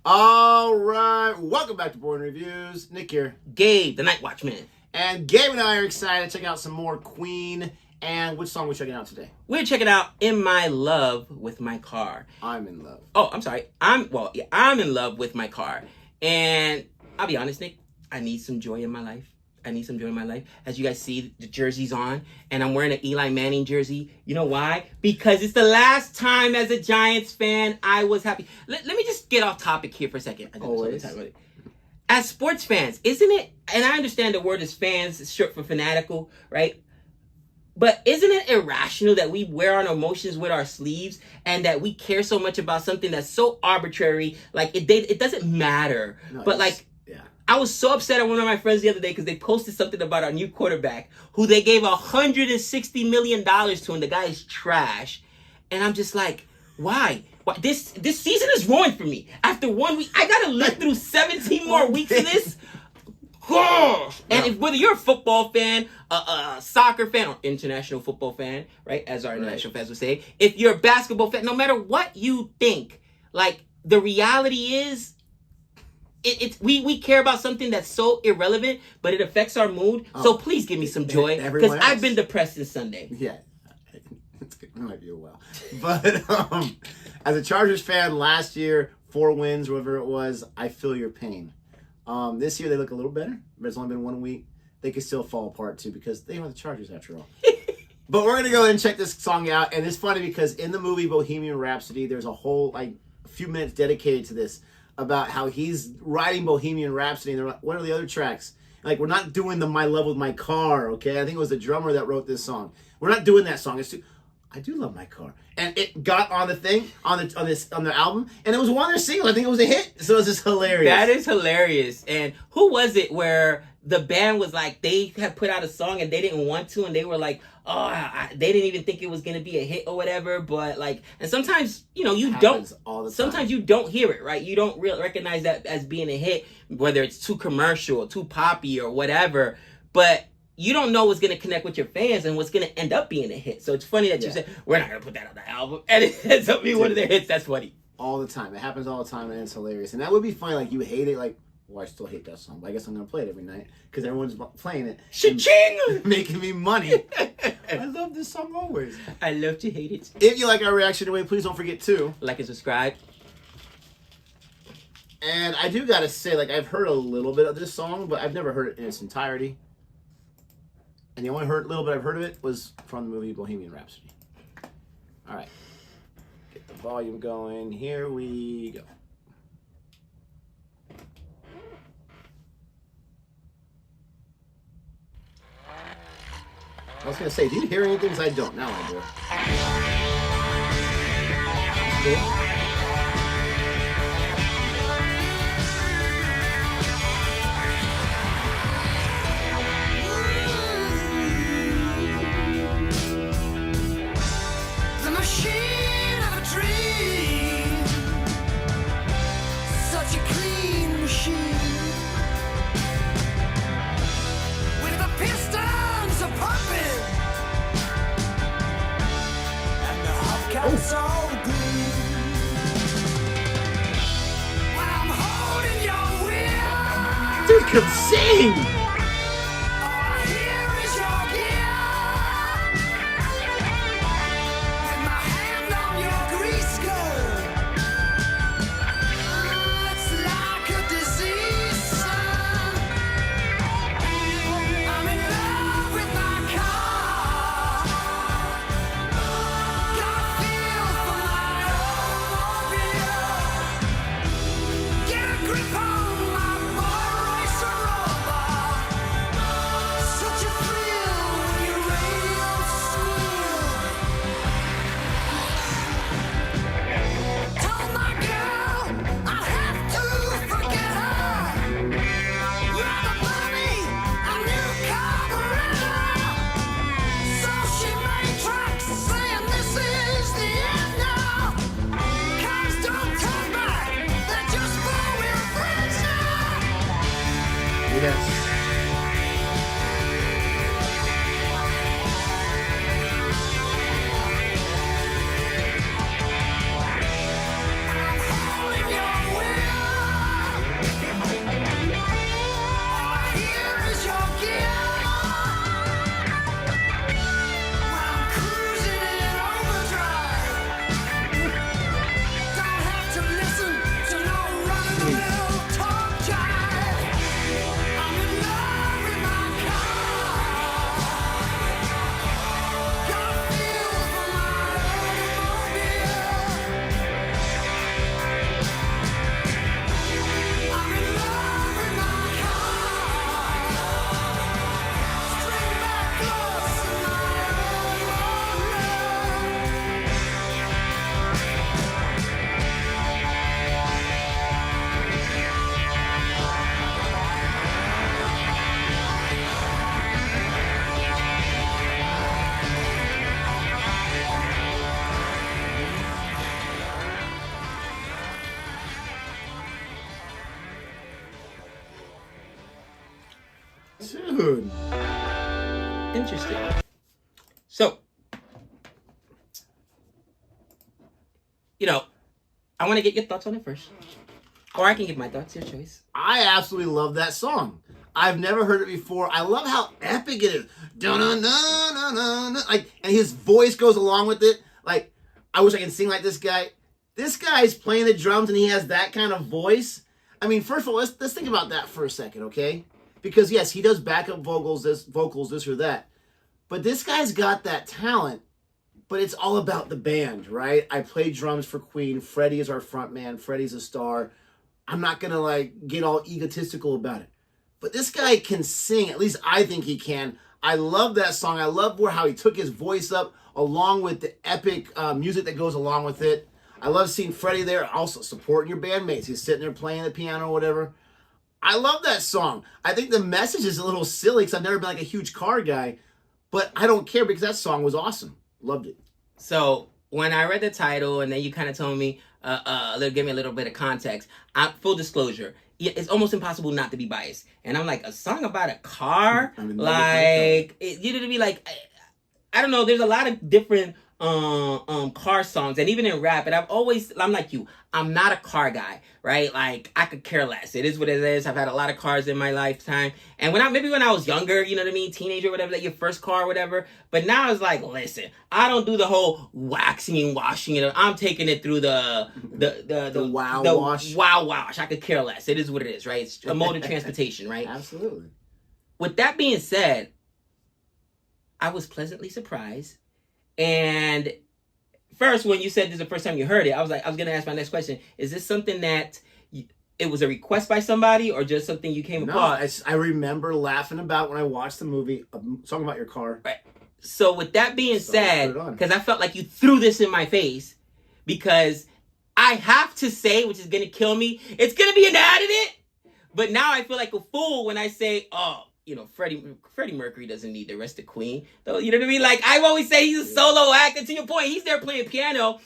All right, welcome back to Boring Reviews. Nick here. Gabe, the Night Watchman. And Gabe and I are excited to check out some more Queen. And which song are we checking out today? We're checking out In My Love with My Car. I'm in love. Oh, I'm sorry. I'm in love with my car. And I'll be honest, Nick, I need some joy in my life. As you guys see, the jersey's on, and I'm wearing an Eli Manning jersey. You know why? Because it's the last time as a Giants fan I was happy. Let me just get off topic here for a second. Always. As sports fans, isn't it, and I understand the word is fans, it's short for fanatical, right? But isn't it irrational that we wear our emotions with our sleeves and that we care so much about something that's so arbitrary? Like, it doesn't matter. No, but like, I was so upset at one of my friends the other day because they posted something about our new quarterback who they gave $160 million to, and the guy is trash. And I'm just like, why? This season is ruined for me. After 1 week, I gotta live through 17 more weeks of this. Gosh! And whether you're a football fan, a soccer fan, or international football fan, right, as our international fans would say, if you're a basketball fan, no matter what you think, like, the reality is, we care about something that's so irrelevant, but it affects our mood. So please give me some joy, because I've been depressed since Sunday. Yeah, it's good. It might be a while. But as a Chargers fan, last year, 4 wins, whatever it was, I feel your pain. This year they look a little better, but it's only been 1 week. They could still fall apart too because they are the Chargers after all. But we're gonna go ahead and check this song out, and it's funny because in the movie Bohemian Rhapsody, there's a whole a few minutes dedicated to this about how he's writing Bohemian Rhapsody, and they're like, what are the other tracks? Like, we're not doing the My Love with My Car, okay? I think it was the drummer that wrote this song. We're not doing that song. I do love my car. And it got on the thing, on the album, and it was one of their singles. I think it was a hit. So it's just hilarious. That is hilarious. And who was it where the band was like, they had put out a song and they didn't want to, and they were like, they didn't even think it was going to be a hit or whatever, but like, and sometimes, you don't, all the time. Sometimes you don't hear it, right? You don't recognize that as being a hit, whether it's too commercial or too poppy or whatever, but you don't know what's going to connect with your fans and what's going to end up being a hit. So it's funny that you said, we're not going to put that on the album, and it ends up being one of their hits. That's funny. All the time. It happens all the time, and it's hilarious. And that would be funny, like, you hate it, like, well, I still hate that song, but I guess I'm going to play it every night because everyone's playing it. Cha-ching! Making me money. I love this song always. I love to hate it. If you like our reaction today, please don't forget to like and subscribe. And I do got to say, like, I've heard a little bit of this song, but I've never heard it in its entirety. And the only little bit I've heard of it was from the movie Bohemian Rhapsody. All right. Get the volume going. Here we go. I was going to say, do you hear anything? Because I don't. Now I do. Cool. So good. When I'm holding your will, dude can sing. all I hear is your gear. With my hand on your grease skirt, it's like a disease, son. I'm in love with my car. Yes. Dude. Interesting. So, I want to get your thoughts on it first. Or I can give my thoughts, your choice. I absolutely love that song. I've never heard it before. I love how epic it is. Dun-dun-dun-dun-dun-dun. Like, and his voice goes along with it. Like, I wish I could sing like this guy. This guy's playing the drums and he has that kind of voice. I mean, first of all, let's think about that for a second, okay? Because yes, he does backup vocals, this or that. But this guy's got that talent, but it's all about the band, right? I play drums for Queen. Freddie is our front man. Freddie's a star. I'm not going to get all egotistical about it. But this guy can sing. At least I think he can. I love that song. I love how he took his voice up along with the epic music that goes along with it. I love seeing Freddie there also supporting your bandmates. He's sitting there playing the piano or whatever. I love that song. I think the message is a little silly because I've never been a huge car guy, but I don't care because that song was awesome. Loved it. So when I read the title and then you kind of told me, give me a little bit of context. Full disclosure, it's almost impossible not to be biased. And I'm like, a song about a car? I don't know. There's a lot of different car songs, and even in rap. And I'm like you. I'm not a car guy, right? Like, I could care less. It is what it is. I've had a lot of cars in my lifetime. And when I was younger, you know what I mean? Teenager, whatever, your first car, whatever. But now it's like, listen, I don't do the whole waxing and washing it. I'm taking it through the wash. I could care less. It is what it is, right? It's a mode of transportation, right? Absolutely. With that being said, I was pleasantly surprised. And first, when you said this is the first time you heard it, I was going to ask my next question. Is this something that it was a request by somebody or just something you came across? I remember laughing about when I watched the movie, talking about your car. Right. So with that being said, because I felt like you threw this in my face, because I have to say, which is going to kill me, it's going to be an ad in it. But now I feel like a fool when I say, Freddie Mercury doesn't need the rest of Queen. Though, you know what I mean? Like, I always say he's a solo act, and to your point, he's there playing piano,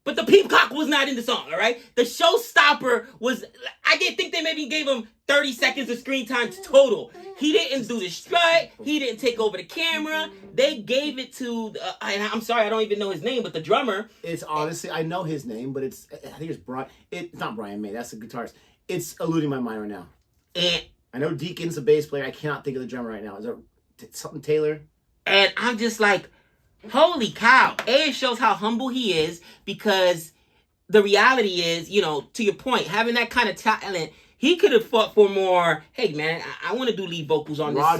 but the peacock was not in the song, all right? The showstopper was, I didn't think they maybe gave him 30 seconds of screen time total. He didn't do the strut. He didn't take over the camera. They gave it to, and I'm sorry, I don't even know his name, but the drummer. It's honestly, I know his name, but I think it's Brian. It's not Brian May. That's the guitarist. It's eluding my mind right now. And I know Deacon's a bass player. I cannot think of the drummer right now. Is it something Taylor? And I'm just like, holy cow. It shows how humble he is, because the reality is, to your point, having that kind of talent, he could have fought for more, hey, man, I want to do lead vocals on this song.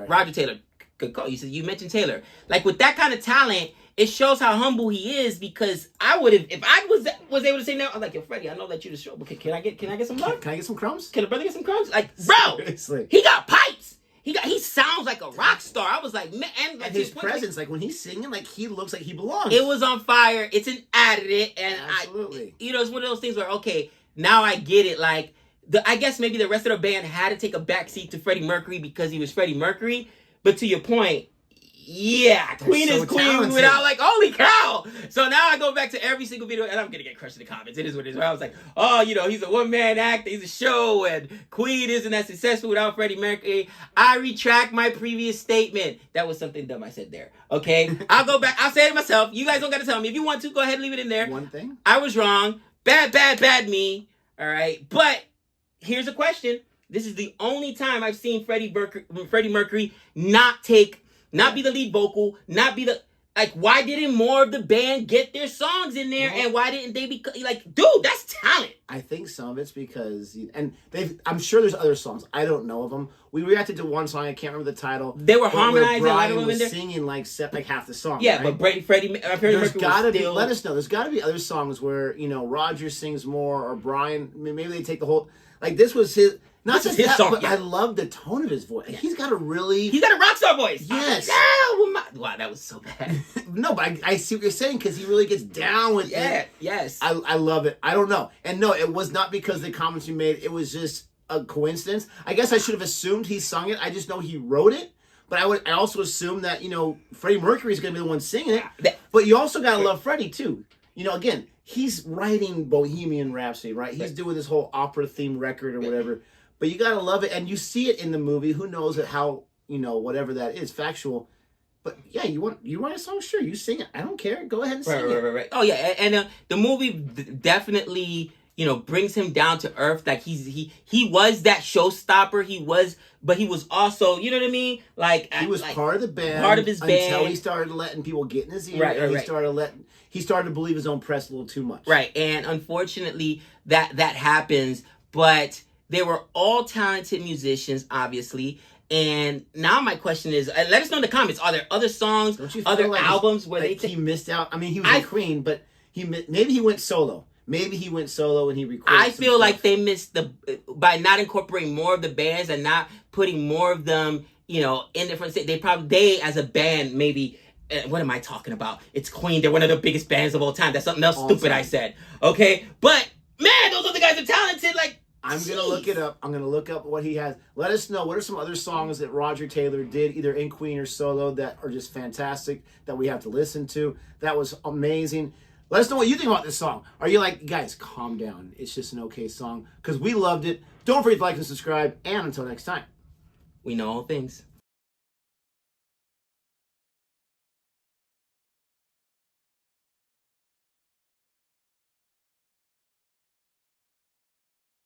Roger Taylor. Good call. You mentioned Taylor. Like, with that kind of talent, it shows how humble he is, because I would have, if I was able to say no, I'm like, yo, Freddie, I know that you the show, but can I get some love? Can I get some crumbs? Can a brother get some crumbs? Like, bro, seriously, he got pipes. He sounds like a rock star. I was like, man, and his presence, like when he's singing, like he looks like he belongs. It was on fire. It's an additive, and absolutely, it's one of those things where, okay, now I get it. Like, I guess maybe the rest of the band had to take a backseat to Freddie Mercury because he was Freddie Mercury. But to your point, yeah, Queen is Queen talented. Without, like, holy cow. So now I go back to every single video, and I'm going to get crushed in the comments. It is what it is. I was like, he's a one-man act. He's a show, and Queen isn't as successful without Freddie Mercury. I retract my previous statement. That was something dumb I said there, okay? I'll go back. I'll say it myself. You guys don't got to tell me. If you want to, go ahead and leave it in there. One thing. I was wrong. Bad me. All right? But here's a question. This is the only time I've seen Freddie Mercury not be the lead vocal, not be the, like, why didn't more of the band get their songs in there, and why didn't they be, like, dude, that's talent. I think some of it's because, and I'm sure there's other songs, I don't know of them. We reacted to one song, I can't remember the title. They were harmonizing, a lot of them in there. Singing like half the song. Yeah, right? But Freddie Mercury was still... Let us know, there's got to be other songs where, Roger sings more, or Brian, maybe they take the whole, like, this was his... Not just his song, but I love the tone of his voice. Yeah. He's got a rock star voice. Yes. Wow, that was so bad. No, but I see what you're saying, because he really gets down with it. Yeah, yes. I love it. I don't know. And no, it was not because of the comments you made. It was just a coincidence. I guess I should have assumed he sung it. I just know he wrote it. But I also assumed that, Freddie Mercury's going to be the one singing it. But you also got to love Freddie, too. Again, he's writing Bohemian Rhapsody, right? He's doing this whole opera-themed record or whatever. But you gotta love it, and you see it in the movie. Who knows how, whatever that is, factual. But yeah, you write a song, sure, you sing it. I don't care. Go ahead and sing it. Right. Oh yeah, and the movie definitely brings him down to earth. Like he was that showstopper. But he was also, you know what I mean? Like he was part of the band, part of his band until he started letting people get in his ear. Right. He started to believe his own press a little too much. Right, and unfortunately that happens. But they were all talented musicians, obviously. And now my question is, let us know in the comments, are there other songs, other like albums where he missed out? I mean, he was in Queen, but maybe he went solo. Maybe he went solo and he recorded. I feel like they missed by not incorporating more of the bands and not putting more of them, in different states. They as a band maybe. What am I talking about? It's Queen. They're one of the biggest bands of all time. That's something else stupid I said. Okay, but man, those other guys are talented. Like. I'm going to look it up. I'm going to look up what he has. Let us know what are some other songs that Roger Taylor did, either in Queen or solo, that are just fantastic, that we have to listen to. That was amazing. Let us know what you think about this song. Are you like, guys, calm down. It's just an okay song. Because we loved it. Don't forget to like and subscribe. And until next time. We know all things.